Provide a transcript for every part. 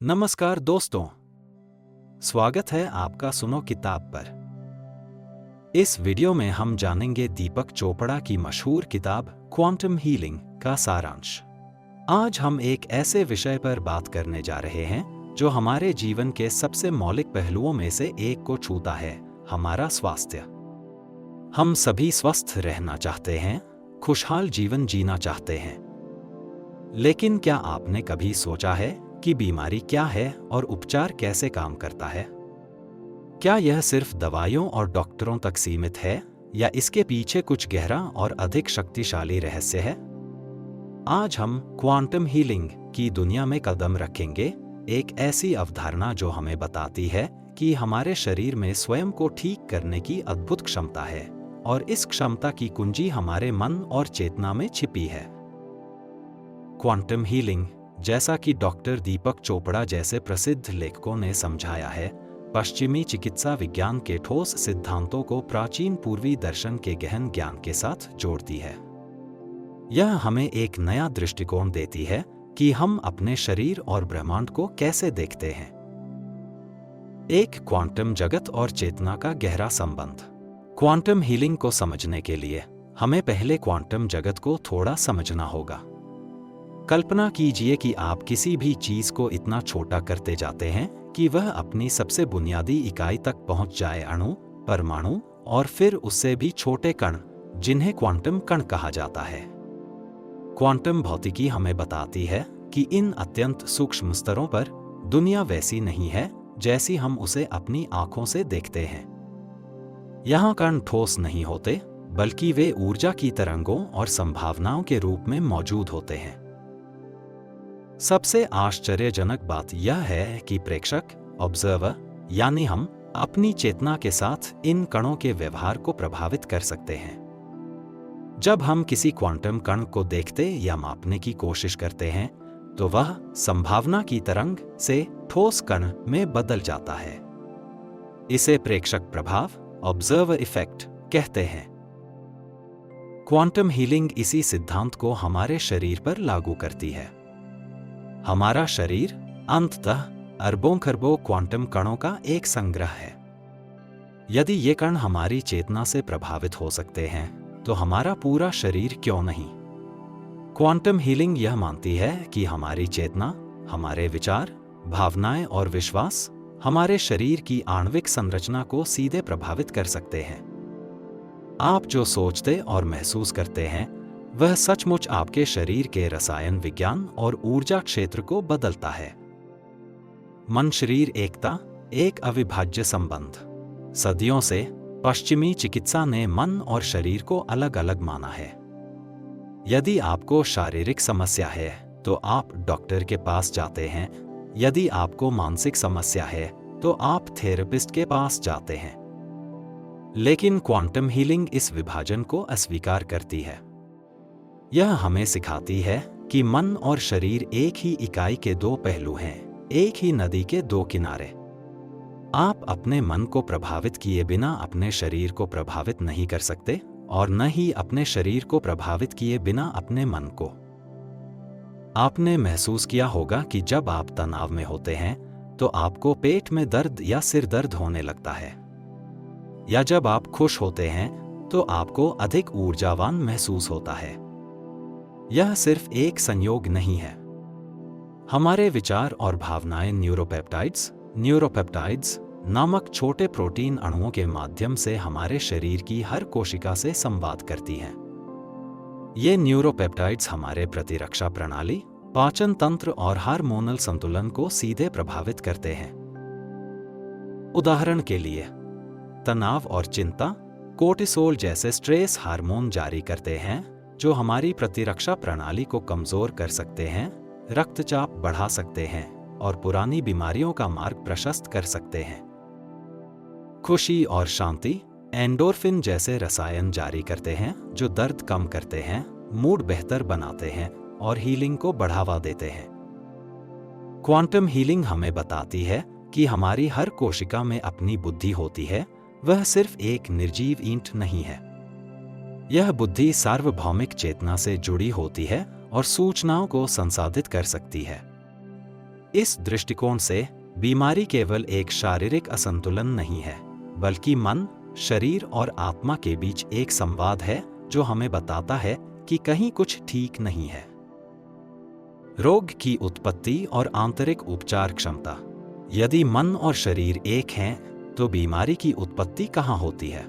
नमस्कार दोस्तों, स्वागत है आपका सुनो किताब पर। इस वीडियो में हम जानेंगे दीपक चोपड़ा की मशहूर किताब क्वांटम हीलिंग का सारांश। आज हम एक ऐसे विषय पर बात करने जा रहे हैं जो हमारे जीवन के सबसे मौलिक पहलुओं में से एक को छूता है, हमारा स्वास्थ्य। हम सभी स्वस्थ रहना चाहते हैं, खुशहाल जीवन जीना चाहते हैं। लेकिन क्या आपने कभी सोचा है कि बीमारी क्या है और उपचार कैसे काम करता है? क्या यह सिर्फ दवाइयों और डॉक्टरों तक सीमित है या इसके पीछे कुछ गहरा और अधिक शक्तिशाली रहस्य है? आज हम क्वांटम हीलिंग की दुनिया में कदम रखेंगे, एक ऐसी अवधारणा जो हमें बताती है कि हमारे शरीर में स्वयं को ठीक करने की अद्भुत क्षमता है और इस क्षमता की कुंजी हमारे मन और चेतना में छिपी है। क्वांटम हीलिंग, जैसा कि डॉक्टर दीपक चोपड़ा जैसे प्रसिद्ध लेखकों ने समझाया है, पश्चिमी चिकित्सा विज्ञान के ठोस सिद्धांतों को प्राचीन पूर्वी दर्शन के गहन ज्ञान के साथ जोड़ती है। यह हमें एक नया दृष्टिकोण देती है कि हम अपने शरीर और ब्रह्मांड को कैसे देखते हैं। एक क्वांटम जगत और चेतना का गहरा संबंध। क्वांटम हीलिंग को समझने के लिए हमें पहले क्वांटम जगत को थोड़ा समझना होगा। कल्पना कीजिए कि आप किसी भी चीज को इतना छोटा करते जाते हैं कि वह अपनी सबसे बुनियादी इकाई तक पहुंच जाए, अणु, परमाणु और फिर उससे भी छोटे कण, जिन्हें क्वांटम कण कहा जाता है। क्वांटम भौतिकी हमें बताती है कि इन अत्यंत सूक्ष्म स्तरों पर दुनिया वैसी नहीं है जैसी हम उसे अपनी आंखों से देखते हैं। यहाँ कण ठोस नहीं होते, बल्कि वे ऊर्जा की तरंगों और संभावनाओं के रूप में मौजूद होते हैं। सबसे आश्चर्यजनक बात यह है कि प्रेक्षक, ऑब्जर्वर, यानी हम अपनी चेतना के साथ इन कणों के व्यवहार को प्रभावित कर सकते हैं। जब हम किसी क्वांटम कण को देखते या मापने की कोशिश करते हैं, तो वह संभावना की तरंग से ठोस कण में बदल जाता है। इसे प्रेक्षक प्रभाव, ऑब्जर्वर इफेक्ट कहते हैं। क्वांटम हीलिंग इसी सिद्धांत को हमारे शरीर पर लागू करती है। हमारा शरीर अंततः अरबों खरबों क्वांटम कणों का एक संग्रह है। यदि ये कण हमारी चेतना से प्रभावित हो सकते हैं, तो हमारा पूरा शरीर क्यों नहीं? क्वांटम हीलिंग यह मानती है कि हमारी चेतना, हमारे विचार, भावनाएं और विश्वास हमारे शरीर की आणविक संरचना को सीधे प्रभावित कर सकते हैं। आप जो सोचते और महसूस करते हैं, वह सचमुच आपके शरीर के रसायन विज्ञान और ऊर्जा क्षेत्र को बदलता है। मन शरीर एकता, एक अविभाज्य संबंध। सदियों से पश्चिमी चिकित्सा ने मन और शरीर को अलग अलग माना है। यदि आपको शारीरिक समस्या है, तो आप डॉक्टर के पास जाते हैं। यदि आपको मानसिक समस्या है, तो आप थेरेपिस्ट के पास जाते हैं। लेकिन क्वांटम हीलिंग इस विभाजन को अस्वीकार करती है। यह हमें सिखाती है कि मन और शरीर एक ही इकाई के दो पहलू हैं, एक ही नदी के दो किनारे। आप अपने मन को प्रभावित किए बिना अपने शरीर को प्रभावित नहीं कर सकते और न ही अपने शरीर को प्रभावित किए बिना अपने मन को। आपने महसूस किया होगा कि जब आप तनाव में होते हैं, तो आपको पेट में दर्द या सिर दर्द होने लगता है, या जब आप खुश होते हैं, तो आपको अधिक ऊर्जावान महसूस होता है। यह सिर्फ एक संयोग नहीं है। हमारे विचार और भावनाएं न्यूरोपेप्टाइड्स नामक छोटे प्रोटीन अणुओं के माध्यम से हमारे शरीर की हर कोशिका से संवाद करती हैं। ये न्यूरोपेप्टाइड्स हमारे प्रतिरक्षा प्रणाली, पाचन तंत्र और हार्मोनल संतुलन को सीधे प्रभावित करते हैं। उदाहरण के लिए, तनाव और चिंता कोर्टिसोल जैसे स्ट्रेस हार्मोन जारी करते हैं, जो हमारी प्रतिरक्षा प्रणाली को कमजोर कर सकते हैं, रक्तचाप बढ़ा सकते हैं और पुरानी बीमारियों का मार्ग प्रशस्त कर सकते हैं। खुशी और शांति एंडोर्फिन जैसे रसायन जारी करते हैं, जो दर्द कम करते हैं, मूड बेहतर बनाते हैं और हीलिंग को बढ़ावा देते हैं। क्वांटम हीलिंग हमें बताती है कि हमारी हर कोशिका में अपनी बुद्धि होती है, वह सिर्फ एक निर्जीव ईंट नहीं है। यह बुद्धि सार्वभौमिक चेतना से जुड़ी होती है और सूचनाओं को संसाधित कर सकती है। इस दृष्टिकोण से बीमारी केवल एक शारीरिक असंतुलन नहीं है, बल्कि मन, शरीर और आत्मा के बीच एक संवाद है जो हमें बताता है कि कहीं कुछ ठीक नहीं है। रोग की उत्पत्ति और आंतरिक उपचार क्षमता। यदि मन और शरीर एक हैं, तो बीमारी की उत्पत्ति कहाँ होती है?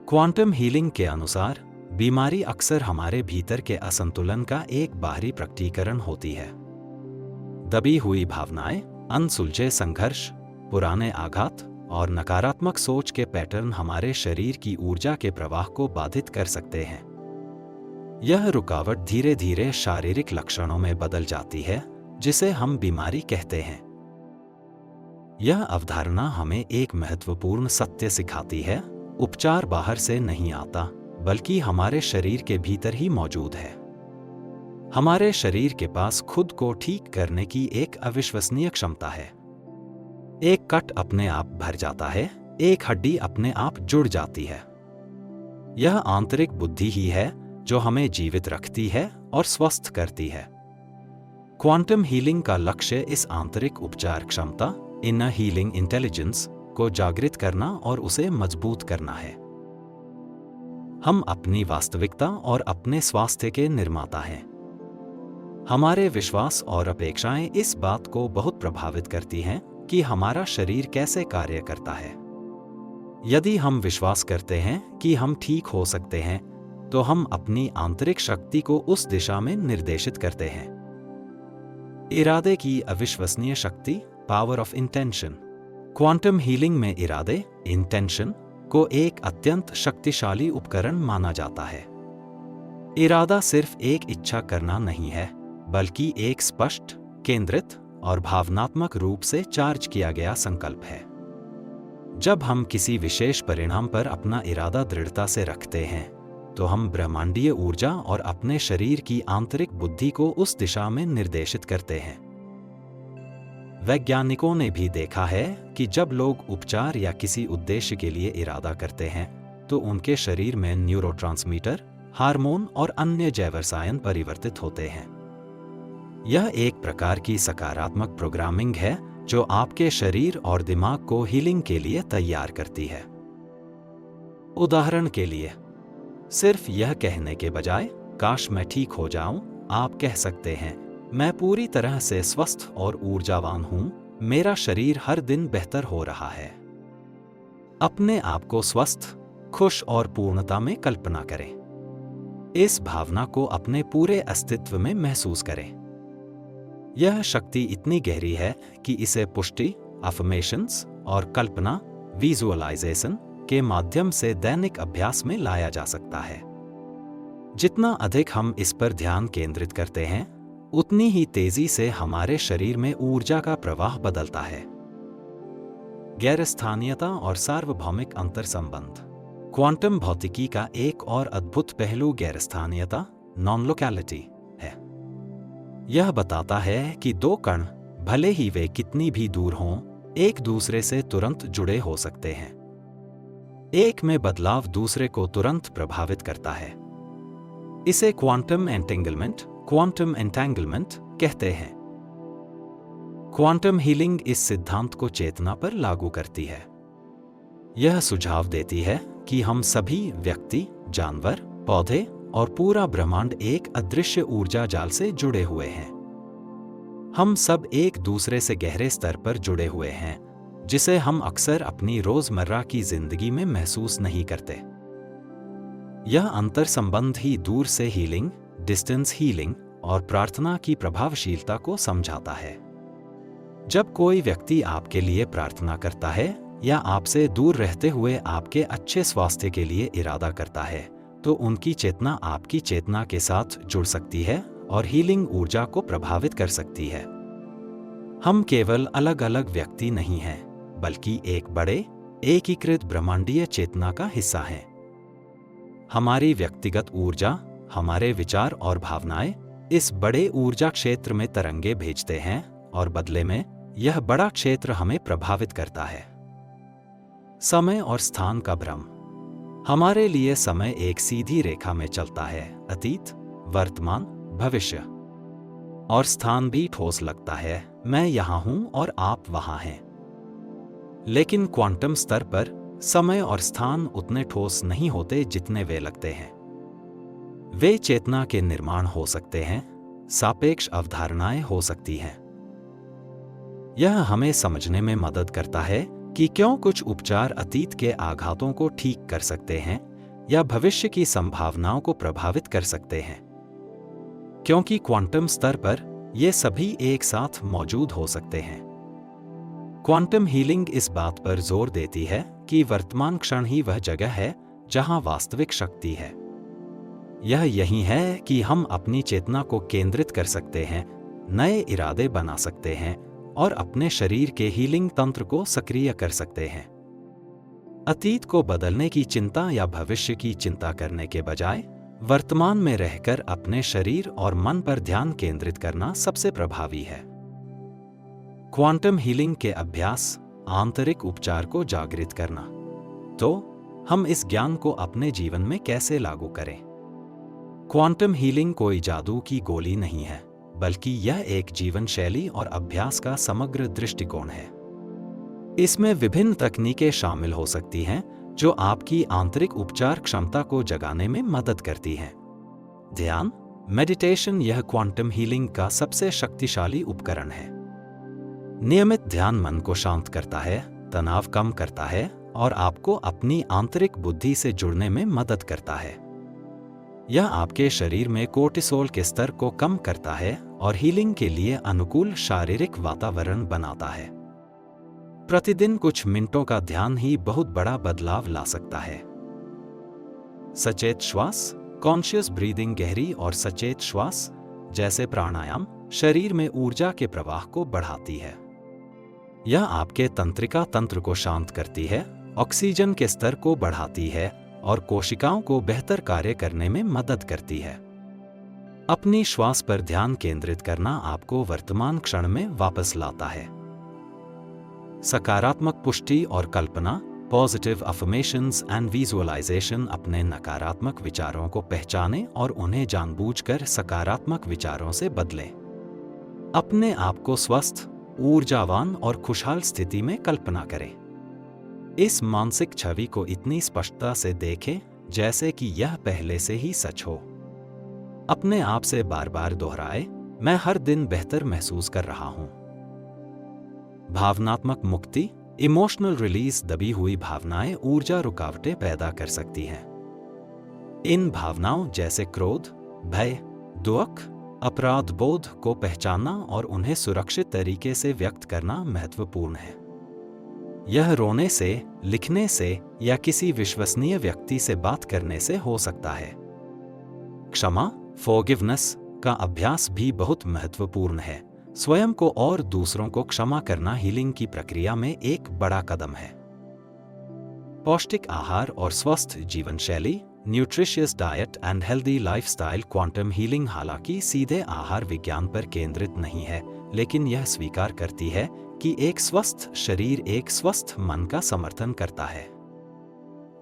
क्वांटम हीलिंग के अनुसार बीमारी अक्सर हमारे भीतर के असंतुलन का एक बाहरी प्रकटीकरण होती है। दबी हुई भावनाएं, अनसुलझे संघर्ष, पुराने आघात और नकारात्मक सोच के पैटर्न हमारे शरीर की ऊर्जा के प्रवाह को बाधित कर सकते हैं। यह रुकावट धीरे धीरे शारीरिक लक्षणों में बदल जाती है, जिसे हम बीमारी कहते हैं। यह अवधारणा हमें एक महत्वपूर्ण सत्य सिखाती है: उपचार बाहर से नहीं आता, बल्कि हमारे शरीर के भीतर ही मौजूद है। हमारे शरीर के पास खुद को ठीक करने की एक अविश्वसनीय क्षमता है। एक कट अपने आप भर जाता है, एक हड्डी अपने आप जुड़ जाती है। यह आंतरिक बुद्धि ही है जो हमें जीवित रखती है और स्वस्थ करती है। क्वांटम हीलिंग का लक्ष्य इस आंतरिक उपचार क्षमता, इनर हीलिंग इंटेलिजेंस, को जागृत करना और उसे मजबूत करना है। हम अपनी वास्तविकता और अपने स्वास्थ्य के निर्माता हैं। हमारे विश्वास और अपेक्षाएं इस बात को बहुत प्रभावित करती हैं कि हमारा शरीर कैसे कार्य करता है। यदि हम विश्वास करते हैं कि हम ठीक हो सकते हैं, तो हम अपनी आंतरिक शक्ति को उस दिशा में निर्देशित करते हैं। इरादे की अविश्वसनीय शक्ति, power of intention. Quantum healing में इरादे, इंटेंशन, को एक अत्यंत शक्तिशाली उपकरण माना जाता है। इरादा सिर्फ एक इच्छा करना नहीं है, बल्कि एक स्पष्ट, केंद्रित और भावनात्मक रूप से चार्ज किया गया संकल्प है। जब हम किसी विशेष परिणाम पर अपना इरादा दृढ़ता से रखते हैं, तो हम ब्रह्मांडीय ऊर्जा और अपने शरीर की आंतरिक बुद्धि को उस दिशा में निर्देशित करते हैं। वैज्ञानिकों ने भी देखा है कि जब लोग उपचार या किसी उद्देश्य के लिए इरादा करते हैं, तो उनके शरीर में न्यूरोट्रांसमीटर, हार्मोन और अन्य जैव रसायन परिवर्तित होते हैं। यह एक प्रकार की सकारात्मक प्रोग्रामिंग है जो आपके शरीर और दिमाग को हीलिंग के लिए तैयार करती है। उदाहरण के लिए, सिर्फ यह कहने के बजाय काश मैं ठीक हो जाऊं, आप कह सकते हैं, मैं पूरी तरह से स्वस्थ और ऊर्जावान हूं, मेरा शरीर हर दिन बेहतर हो रहा है। अपने आप को स्वस्थ, खुश और पूर्णता में कल्पना करें। इस भावना को अपने पूरे अस्तित्व में महसूस करें। यह शक्ति इतनी गहरी है कि इसे पुष्टि, अफर्मेशंस और कल्पना, विजुअलाइजेशन, के माध्यम से दैनिक अभ्यास में लाया जा सकता है। जितना अधिक हम इस पर ध्यान केंद्रित करते हैं, उतनी ही तेजी से हमारे शरीर में ऊर्जा का प्रवाह बदलता है। गैरस्थानीयता और सार्वभौमिक अंतर्संबंध। क्वांटम भौतिकी का एक और अद्भुत पहलू गैरस्थानीयता, नॉन लोकैलिटी, है। यह बताता है कि दो कण, भले ही वे कितनी भी दूर हों, एक दूसरे से तुरंत जुड़े हो सकते हैं। एक में बदलाव दूसरे को तुरंत प्रभावित करता है। इसे क्वांटम एंटेंगलमेंट कहते हैं। क्वांटम हीलिंग इस सिद्धांत को चेतना पर लागू करती है। यह सुझाव देती है कि हम सभी, व्यक्ति, जानवर, पौधे और पूरा ब्रह्मांड एक अदृश्य ऊर्जा जाल से जुड़े हुए हैं। हम सब एक दूसरे से गहरे स्तर पर जुड़े हुए हैं, जिसे हम अक्सर अपनी रोजमर्रा की जिंदगी में महसूस नहीं करते। यह अंतर संबंध ही दूर से हीलिंग, डिस्टेंस हीलिंग और प्रार्थना की प्रभावशीलता को समझाता है। जब कोई व्यक्ति आपके लिए प्रार्थना करता है या आपसे दूर रहते हुए आपके अच्छे स्वास्थ्य के लिए इरादा करता है, तो उनकी चेतना आपकी चेतना के साथ जुड़ सकती है और हीलिंग ऊर्जा को प्रभावित कर सकती है। हम केवल अलग अलग व्यक्ति नहीं हैं, बल्कि एक बड़े, एकीकृत ब्रह्मांडीय चेतना का हिस्सा हैं। हमारी व्यक्तिगत ऊर्जा, हमारे विचार और भावनाएं इस बड़े ऊर्जा क्षेत्र में तरंगे भेजते हैं और बदले में यह बड़ा क्षेत्र हमें प्रभावित करता है। समय और स्थान का भ्रम। हमारे लिए समय एक सीधी रेखा में चलता है, अतीत, वर्तमान, भविष्य। और स्थान भी ठोस लगता है, मैं यहाँ हूँ और आप वहाँ हैं। लेकिन क्वांटम स्तर पर समय और स्थान उतने ठोस नहीं होते जितने वे लगते हैं। वे चेतना के निर्माण हो सकते हैं, सापेक्ष अवधारणाएं हो सकती हैं। यह हमें समझने में मदद करता है कि क्यों कुछ उपचार अतीत के आघातों को ठीक कर सकते हैं या भविष्य की संभावनाओं को प्रभावित कर सकते हैं, क्योंकि क्वांटम स्तर पर ये सभी एक साथ मौजूद हो सकते हैं। क्वांटम हीलिंग इस बात पर जोर देती है कि वर्तमान क्षण ही वह जगह है जहां वास्तविक शक्ति है। यह यही है कि हम अपनी चेतना को केंद्रित कर सकते हैं, नए इरादे बना सकते हैं और अपने शरीर के हीलिंग तंत्र को सक्रिय कर सकते हैं। अतीत को बदलने की चिंता या भविष्य की चिंता करने के बजाय वर्तमान में रहकर अपने शरीर और मन पर ध्यान केंद्रित करना सबसे प्रभावी है। क्वांटम हीलिंग के अभ्यास, आंतरिक उपचार को जागृत करना। तो हम इस ज्ञान को अपने जीवन में कैसे लागू करें? क्वांटम हीलिंग कोई जादू की गोली नहीं है, बल्कि यह एक जीवन शैली और अभ्यास का समग्र दृष्टिकोण है। इसमें विभिन्न तकनीकें शामिल हो सकती हैं जो आपकी आंतरिक उपचार क्षमता को जगाने में मदद करती हैं। ध्यान, मेडिटेशन यह क्वांटम हीलिंग का सबसे शक्तिशाली उपकरण है। नियमित ध्यान मन को शांत करता है, तनाव कम करता है और आपको अपनी आंतरिक बुद्धि से जुड़ने में मदद करता है। यह आपके शरीर में कोर्टिसोल के स्तर को कम करता है और हीलिंग के लिए अनुकूल शारीरिक वातावरण बनाता है। प्रतिदिन कुछ मिनटों का ध्यान ही बहुत बड़ा बदलाव ला सकता है। सचेत श्वास, कॉन्शियस ब्रीदिंग, गहरी और सचेत श्वास जैसे प्राणायाम शरीर में ऊर्जा के प्रवाह को बढ़ाती है। यह आपके तंत्रिका तंत्र को शांत करती है, ऑक्सीजन के स्तर को बढ़ाती है और कोशिकाओं को बेहतर कार्य करने में मदद करती है। अपनी श्वास पर ध्यान केंद्रित करना आपको वर्तमान क्षण में वापस लाता है। सकारात्मक पुष्टि और कल्पना, पॉजिटिव अफर्मेशंस एंड विजुअलाइजेशन। अपने नकारात्मक विचारों को पहचानें और उन्हें जानबूझकर सकारात्मक विचारों से बदलें। अपने आप को स्वस्थ, ऊर्जावान और खुशहाल स्थिति में कल्पना करें। इस मानसिक छवि को इतनी स्पष्टता से देखें जैसे कि यह पहले से ही सच हो। अपने आप से बार बार दोहराएं, मैं हर दिन बेहतर महसूस कर रहा हूं। भावनात्मक मुक्ति, इमोशनल रिलीज। दबी हुई भावनाएं ऊर्जा रुकावटें पैदा कर सकती हैं। इन भावनाओं जैसे क्रोध, भय, दुख, अपराध बोध को पहचानना और उन्हें सुरक्षित तरीके से व्यक्त करना महत्वपूर्ण है। यह रोने से, लिखने से या किसी विश्वसनीय व्यक्ति से बात करने से हो सकता है। क्षमा, फॉरगिवनेस का अभ्यास भी बहुत महत्वपूर्ण है। स्वयं को और दूसरों को क्षमा करना हीलिंग की प्रक्रिया में एक बड़ा कदम है। पौष्टिक आहार और स्वस्थ जीवन शैली, nutritious diet and healthy lifestyle. Quantum healing हालांकि सीधे आहार विज्ञान पर केंद्रित नहीं है, लेकिन यह स्वीकार करती है कि एक स्वस्थ शरीर एक स्वस्थ मन का समर्थन करता है।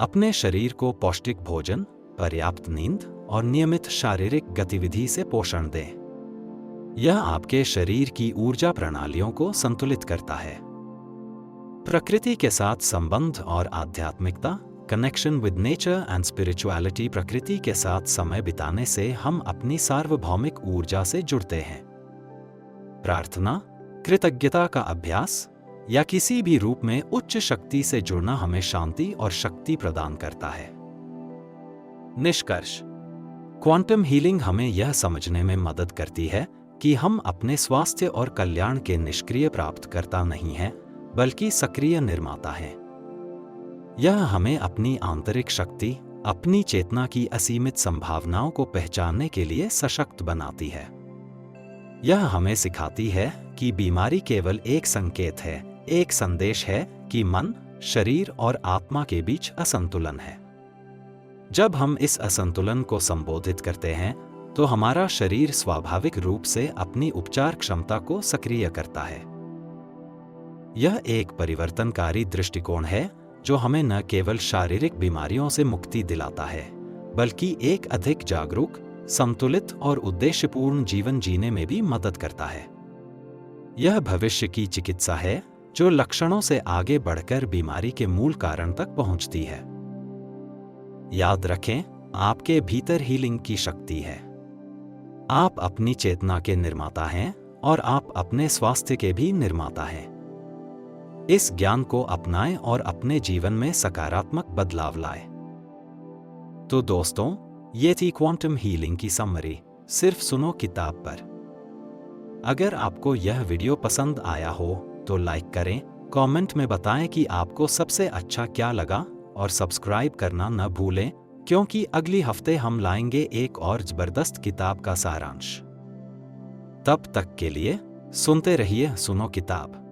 अपने शरीर को पौष्टिक भोजन, पर्याप्त नींद और नियमित शारीरिक गतिविधि से पोषण दें। यह आपके शरीर की ऊर्जा प्रणालियों को संतुलित करता है। प्रकृति के साथ संबंध और आध्यात्मिकता, connection with nature and spirituality. प्रकृति के साथ समय बिताने से हम अपनी सार्वभौमिक ऊर्जा से जुड़ते हैं। प्रार्थना, कृतज्ञता का अभ्यास या किसी भी रूप में उच्च शक्ति से जुड़ना हमें शांति और शक्ति प्रदान करता है। निष्कर्ष, क्वांटम हीलिंग हमें यह समझने में मदद करती है कि हम अपने स्वास्थ्य और कल्याण के निष्क्रिय प्राप्तकर्ता नहीं हैं, बल्कि सक्रिय निर्माता हैं। यह हमें अपनी आंतरिक शक्ति, अपनी चेतना की असीमित संभावनाओं को पहचानने के लिए सशक्त बनाती है। यह हमें सिखाती है कि बीमारी केवल एक संकेत है, एक संदेश है कि मन, शरीर और आत्मा के बीच असंतुलन है। जब हम इस असंतुलन को संबोधित करते हैं तो हमारा शरीर स्वाभाविक रूप से अपनी उपचार क्षमता को सक्रिय करता है। यह एक परिवर्तनकारी दृष्टिकोण है जो हमें न केवल शारीरिक बीमारियों से मुक्ति दिलाता है, बल्कि एक अधिक जागरूक, संतुलित और उद्देश्यपूर्ण जीवन जीने में भी मदद करता है। यह भविष्य की चिकित्सा है जो लक्षणों से आगे बढ़कर बीमारी के मूल कारण तक पहुंचती है। याद रखें, आपके भीतर हीलिंग की शक्ति है। आप अपनी चेतना के निर्माता हैं और आप अपने स्वास्थ्य के भी निर्माता हैं। इस ज्ञान को अपनाएं और अपने जीवन में सकारात्मक बदलाव लाएं। तो दोस्तों, ये थी क्वांटम हीलिंग की समरी, सिर्फ सुनो किताब पर। अगर आपको यह वीडियो पसंद आया हो तो लाइक करें, कमेंट में बताएं कि आपको सबसे अच्छा क्या लगा और सब्सक्राइब करना न भूलें, क्योंकि अगली हफ्ते हम लाएंगे एक और जबरदस्त किताब का सारांश। तब तक के लिए सुनते रहिए सुनो किताब।